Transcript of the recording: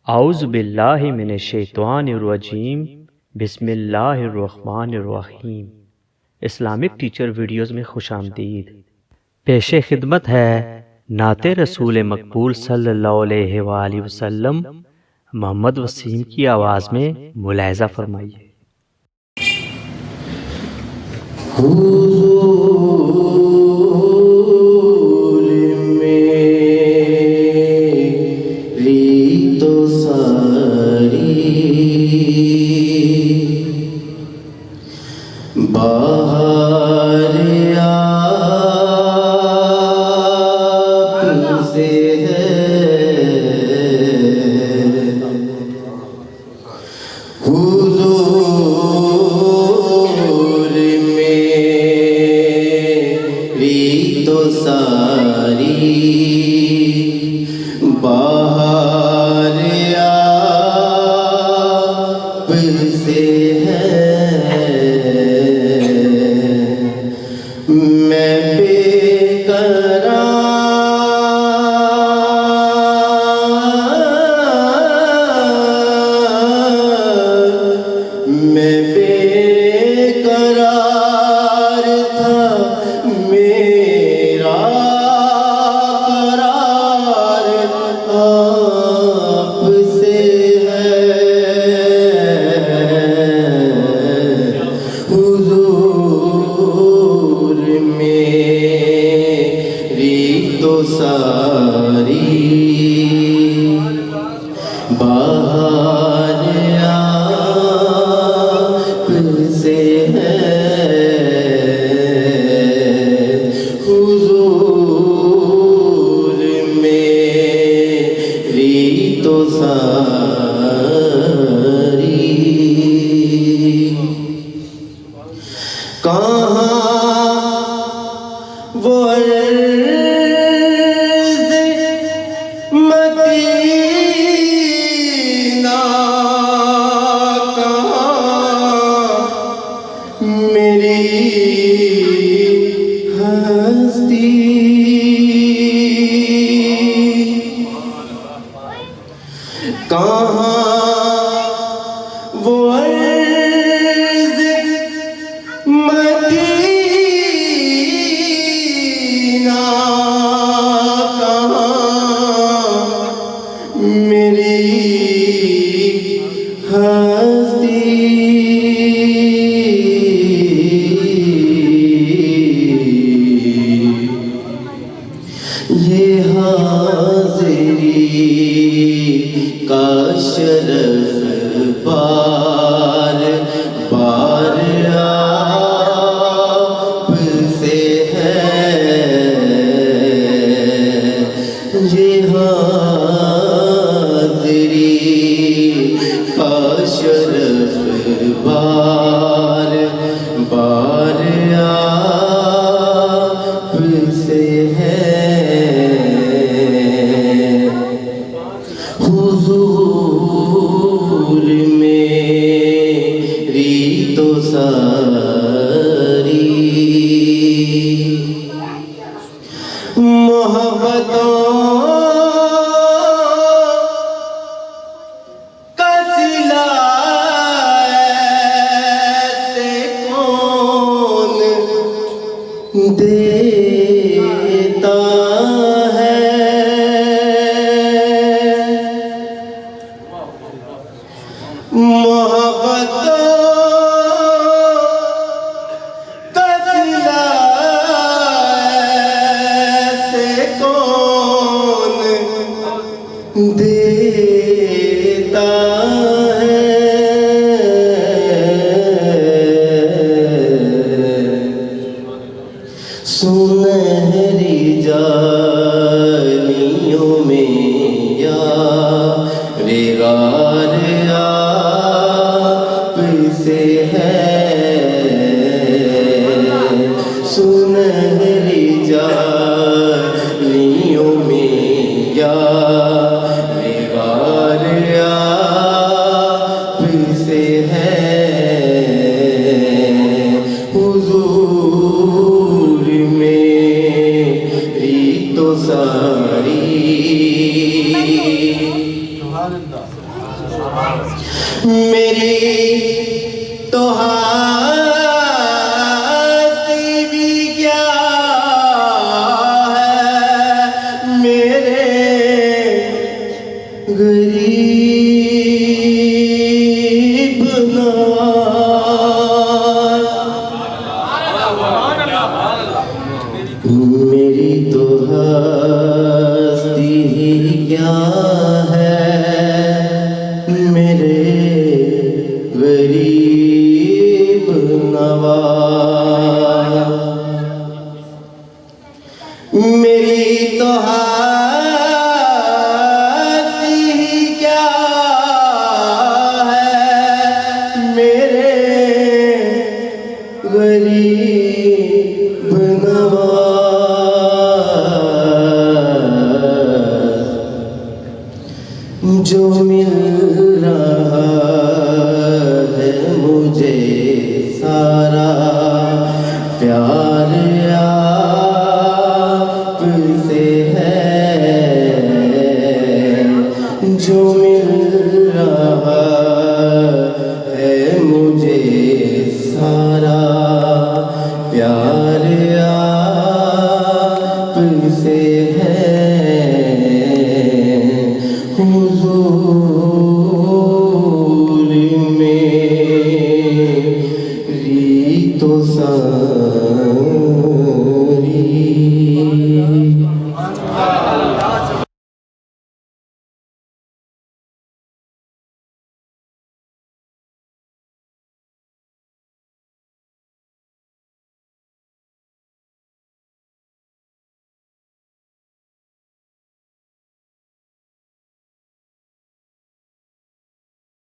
औज़ु बिल्लाहि मिनश्शैतानिर्रजीम बिस्मिल्लाहिर्रहमानिर्रहीम। Islamic teacher videos में खुशामदीद। पेशे खिदमत है नाते रसूल मकबूल सल्लल्लाहु अलैहि वसल्लम मोहम्मद वसीम की आवाज़ में मुलाहिज़ा फरमाइए। बाहर आपसे हुजूर मेरी तो सारी बाहर आपसे मैं बेकरार था, मेरा करार आपसे है। हुजूर मेरी तो सारी बाहर आपसे है। हुजूर मेरी तो सारी कहाँ वो मदीना, कहाँ मेरी हस्ती, कहाँ वो मदीना, कहाँ मेरी हस्ती। ये हाज़िरी का शरफ़ बार बार आपसे है। ये हाज़िरी का शरफ़ बार बार आपसे है। हुजूर मेरी तो सारी मोहब्बतों का सिला ऐसे कौन देता है। मोहब्बतों का सिला ऐसे कौन देता है। सुनहरी जालियों में या बेगार आपसे है। सुनहरी जालियों में या बेगार आपसे है। हुजूर मेरी तो सारी मेरी तो हस्ती भी क्या है, मेरे गरीब नवाज। मेरी तो हस्ती ही क्या है, मेरे गरीब नवाज। मेरी तो हस्ती ही क्या है, मेरे गरीब नवाज। जो मिल रहा है मुझे सारा प्यार आपसे है, जो मिल रहा है मुझे सारा प्यार आपसे है। हुजूर मेरी तो सारी